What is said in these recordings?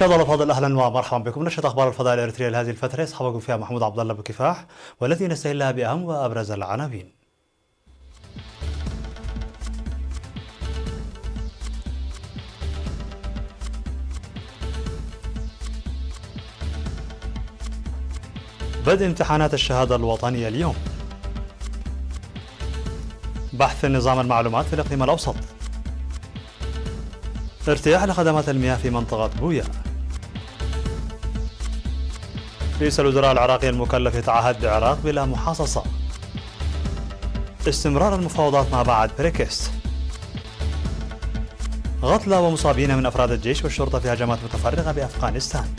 مشاهدينا الافاضل، اهلا ومرحبا بكم. نشرة اخبار الفضاء الاريتريه لهذه الفتره يصحبكم فيها محمود عبد الله بكفاح، والتي نستهلها باهم وابرز العناوين. بدء امتحانات الشهاده الوطنيه اليوم. بحث نظام المعلومات في الاقليم الاوسط. ارتياح لخدمات المياه في منطقه بويا. رئيس الوزراء العراقي المكلف يتعهد بعراق بلا محاصصة. استمرار المفاوضات مع بعد بريكست. قتلى ومصابين من أفراد الجيش والشرطة في هجمات متفرقة بأفغانستان.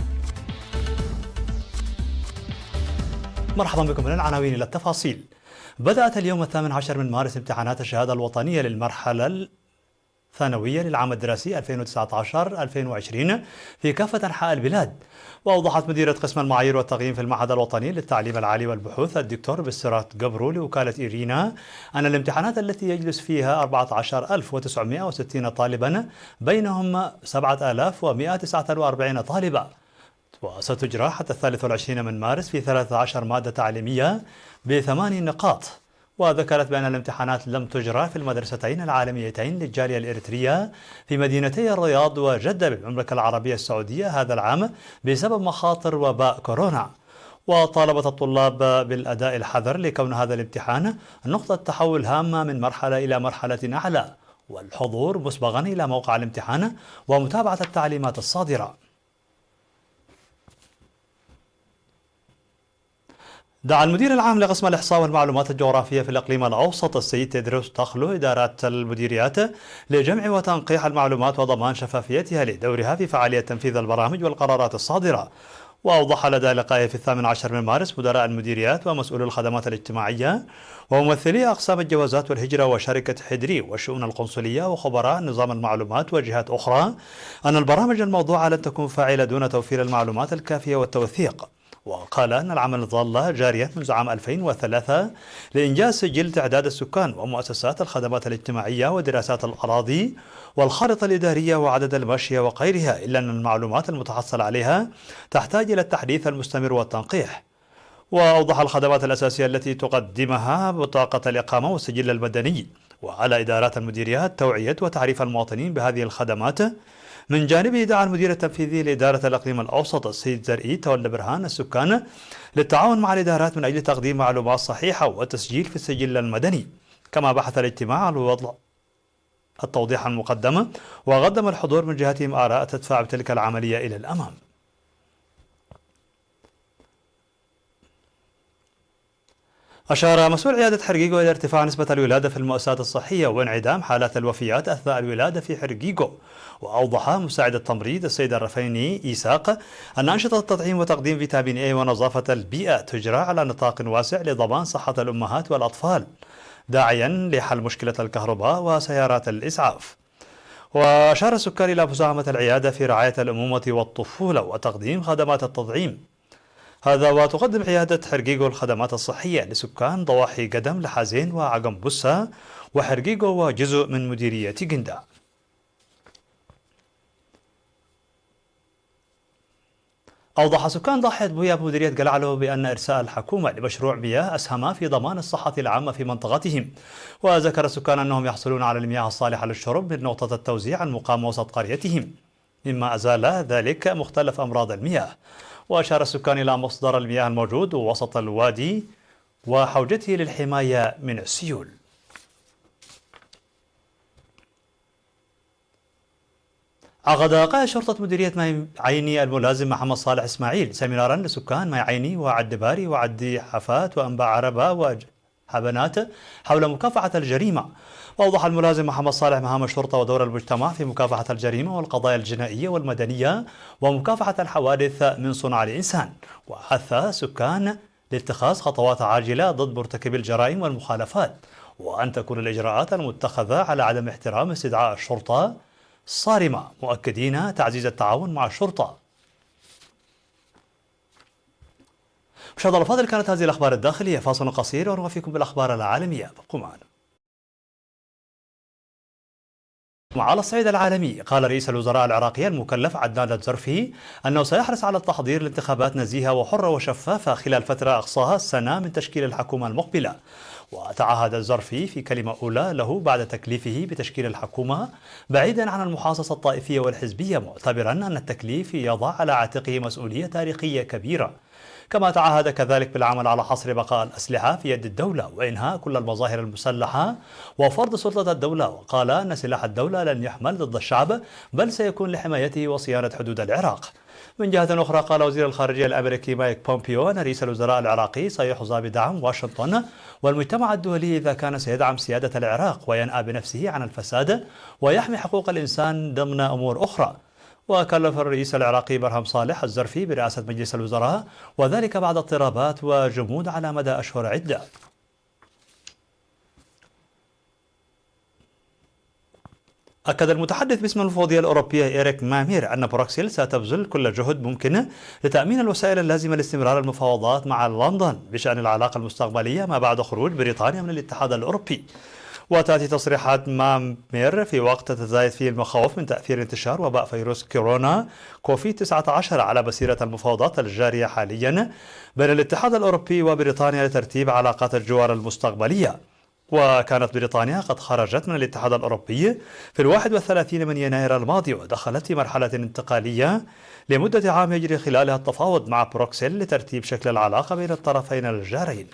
مرحبا بكم. من العناوين إلى التفاصيل. بدأت اليوم 18 من مارس امتحانات الشهادة الوطنية للمرحلة ثانوية للعام الدراسي 2019-2020 في كافة أنحاء البلاد. وأوضحت مديرة قسم المعايير والتقييم في المعهد الوطني للتعليم العالي والبحوث الدكتور بسرات قبرو لوكالة إيرينا أن الامتحانات التي يجلس فيها 14960 طالبا بينهم 7149 طالبة، وستجرى حتى 23 من مارس في 13 مادة تعليمية ب8 نقاط. وذكرت بأن الامتحانات لم تجرى في المدرستين العالميتين للجالية الإريترية في مدينتي الرياض وجدة بالمملكة العربية السعودية هذا العام بسبب مخاطر وباء كورونا. وطالبت الطلاب بالأداء الحذر لكون هذا الامتحان نقطة تحول هامة من مرحلة إلى مرحلة أعلى، والحضور مسبقا إلى موقع الامتحان ومتابعة التعليمات الصادرة. دعا المدير العام لقسم الإحصاء والمعلومات الجغرافية في الإقليم الأوسط السيد تدرس تخلو إدارات المديريات لجمع وتنقيح المعلومات وضمان شفافيتها لدورها في فعالية تنفيذ البرامج والقرارات الصادرة. وأوضح لدى لقائه في 18 من مارس مدراء المديريات ومسؤولي الخدمات الاجتماعية وممثلي أقسام الجوازات والهجرة وشركة حدري والشؤون القنصلية وخبراء نظام المعلومات وجهات أخرى أن البرامج الموضوعة لن تكون فاعلة دون توفير المعلومات الكافية والتوثيق. وقال أن العمل ظل جاريا منذ عام 2003 لإنجاز سجل تعداد السكان ومؤسسات الخدمات الاجتماعية ودراسات الأراضي والخارطة الإدارية وعدد الماشية وغيرها، إلا أن المعلومات المتحصل عليها تحتاج إلى التحديث المستمر والتنقيح. وأوضح الخدمات الأساسية التي تقدمها بطاقة الإقامة والسجل المدني، وعلى إدارات المديريات توعية وتعريف المواطنين بهذه الخدمات. من جانبه دعا المدير التنفيذي لإدارة الإقليم الأوسط السيد زرقي تولى برهان السكان للتعاون مع الإدارات من أجل تقديم معلومات صحيحة والتسجيل في السجل المدني. كما بحث الاجتماع على وضع التوضيح المقدم، وقدم الحضور من جهتهم آراء تدفع بتلك العملية إلى الأمام. أشار مسؤول عيادة حرقيقو إلى ارتفاع نسبة الولادة في المؤسسات الصحية وانعدام حالات الوفيات أثناء الولادة في حرقيقو. وأوضح مساعد التمريض السيد الرفيني إيساق أن أنشطة التطعيم وتقديم فيتامين A ونظافة البيئة تجرى على نطاق واسع لضمان صحة الأمهات والأطفال، داعيا لحل مشكلة الكهرباء وسيارات الإسعاف. وأشار السكان إلى مساهمة العيادة في رعاية الأمومة والطفولة وتقديم خدمات التطعيم. هذا وتقدم عيادة حرقيقو الخدمات الصحية لسكان ضواحي قدم لحازين وعقم بوسا وحرقيقو وجزء من مديرية قندا. أوضح سكان ضاحية بويا بمديرية قلعلو بأن إرساء الحكومة لمشروع مياه أسهم في ضمان الصحة العامة في منطقتهم. وذكر السكان أنهم يحصلون على المياه الصالحة للشرب من نقطة التوزيع المقامة وسط قريتهم، مما أزال ذلك مختلف أمراض المياه. وأشار السكان إلى مصدر المياه الموجود وسط الوادي وحوجته للحماية من السيول. عقد قائد شرطة مديرية ماي عيني الملازم محمد صالح إسماعيل سمينارا لسكان ماي عيني وعد باري وعد حفات وأنباء عربة وحبنات حول مكافحة الجريمة. وأوضح الملازم محمد صالح مهام الشرطة ودور المجتمع في مكافحة الجريمة والقضايا الجنائية والمدنية ومكافحة الحوادث من صنع الإنسان، وحث السكان لاتخاذ خطوات عاجلة ضد مرتكبي الجرائم والمخالفات، وأن تكون الإجراءات المتخذة على عدم احترام استدعاء الشرطة صارمة، مؤكدين تعزيز التعاون مع الشرطة. مشاهدينا الأفاضل، كانت هذه الأخبار الداخلية. فاصل قصير ونوافيكم بالأخبار العالمية، بقوا معنا. على الصعيد العالمي، قال رئيس الوزراء العراقي المكلف عدنان الجرفي أنه سيحرص على التحضير لانتخابات نزيهة وحرة وشفافة خلال فترة أقصاها السنة من تشكيل الحكومة المقبلة. وتعهد الجرفي في كلمة أولى له بعد تكليفه بتشكيل الحكومة بعيدا عن المحاصصة الطائفية والحزبية، معتبرا أن التكليف يضع على عاتقه مسؤولية تاريخية كبيرة. كما تعهد كذلك بالعمل على حصر بقاء الأسلحة في يد الدولة وإنهاء كل المظاهر المسلحة وفرض سلطة الدولة، وقال أن سلاح الدولة لن يحمل ضد الشعب بل سيكون لحمايته وصيانة حدود العراق. من جهة أخرى، قال وزير الخارجية الأمريكي مايك بومبيو أن رئيس الوزراء العراقي سيحظى بدعم واشنطن والمجتمع الدولي إذا كان سيدعم سيادة العراق وينأى بنفسه عن الفساد ويحمي حقوق الإنسان ضمن أمور أخرى. وكلف الرئيس العراقي برهم صالح الجرفي برئاسة مجلس الوزراء، وذلك بعد اضطرابات وجمود على مدى أشهر عدة. أكد المتحدث باسم المفوضية الأوروبية إيريك مامير أن بروكسل ستبذل كل جهد ممكنة لتأمين الوسائل اللازمة لاستمرار المفاوضات مع لندن بشأن العلاقة المستقبلية ما بعد خروج بريطانيا من الاتحاد الأوروبي. وتأتي تصريحات مامير في وقت تتزايد فيه المخاوف من تأثير انتشار وباء فيروس كورونا كوفيد-19 على مسيرة المفاوضات الجارية حاليا بين الاتحاد الأوروبي وبريطانيا لترتيب علاقات الجوار المستقبلية. وكانت بريطانيا قد خرجت من الاتحاد الأوروبي في 31 من يناير الماضي، ودخلت في مرحلة انتقالية لمدة عام يجري خلالها التفاوض مع بروكسل لترتيب شكل العلاقة بين الطرفين الجارين.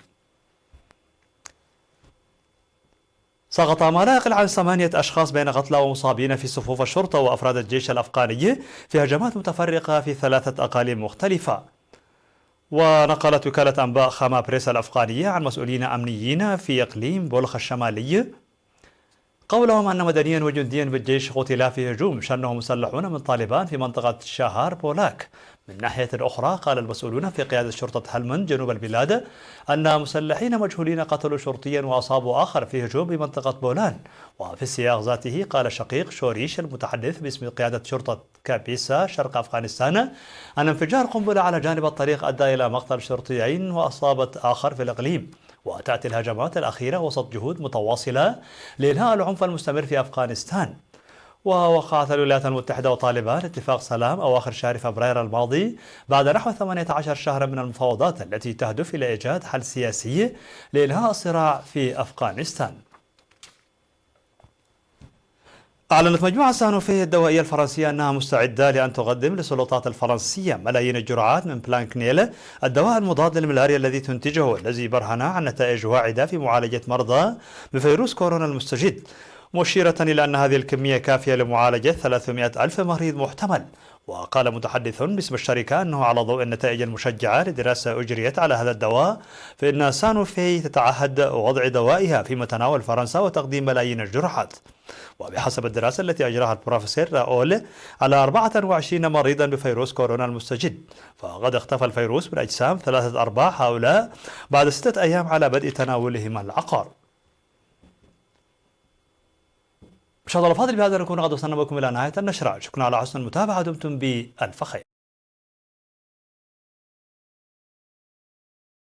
سقط ما لا يقل عن 8 أشخاص بين قتلى ومصابين في صفوف الشرطة وأفراد الجيش الأفغاني في هجمات متفرقة في 3 أقاليم مختلفة. ونقلت وكالة أنباء خاما بريس الأفغانية عن مسؤولين أمنيين في إقليم بولخ الشمالي قولهم أن مدنيا وجنديا بالجيش قتلا في هجوم شنه مسلحون من طالبان في منطقة شاهار بولاك. من ناحية أخرى، قال المسؤولون في قيادة شرطة هلمند جنوب البلاد أن مسلحين مجهولين قتلوا شرطيا وأصابوا آخر في هجوم بمنطقة بولان. وفي السياق ذاته، قال شقيق شوريش المتحدث باسم قيادة شرطة كابيسا شرق أفغانستان أن انفجار قنبلة على جانب الطريق أدى إلى مقتل شرطيين وأصابت آخر في الإقليم. وتأتي الهجمات الأخيرة وسط جهود متواصلة لإنهاء العنف المستمر في أفغانستان. ووقعت الولايات المتحدة وطالبان اتفاق سلام أواخر شهر فبراير الماضي بعد نحو 18 شهرا من المفاوضات التي تهدف إلى إيجاد حل سياسي لإنهاء الصراع في أفغانستان. أعلنت مجموعة سانوفي الدوائية الفرنسية أنها مستعدة لأن تقدم للسلطات الفرنسية ملايين الجرعات من بلانكنيل، الدواء المضاد للملاريا الذي تنتجه، والذي برهن عن نتائج واعدة في معالجة مرضى بفيروس كورونا المستجد، مشيرة إلى أن هذه الكمية كافية لمعالجة 300 ألف مريض محتمل. وقال متحدث باسم الشركة أنه على ضوء النتائج المشجعة لدراسة أجريت على هذا الدواء، فإن سانوفي تتعهد وضع دوائها في متناول فرنسا وتقديم ملايين الجرعات. وبحسب الدراسة التي أجراها البروفيسور راؤول على 24 مريضا بفيروس كورونا المستجد، فقد اختفى الفيروس من أجسام 3 أرباع هؤلاء بعد 6 أيام على بدء تناولهم العقار. مشاهدينا الفاضل، بهذا نكون قد وصلنا بكم إلى نهاية النشرة. شكرا على حسن المتابعة، دمتم بألف خير.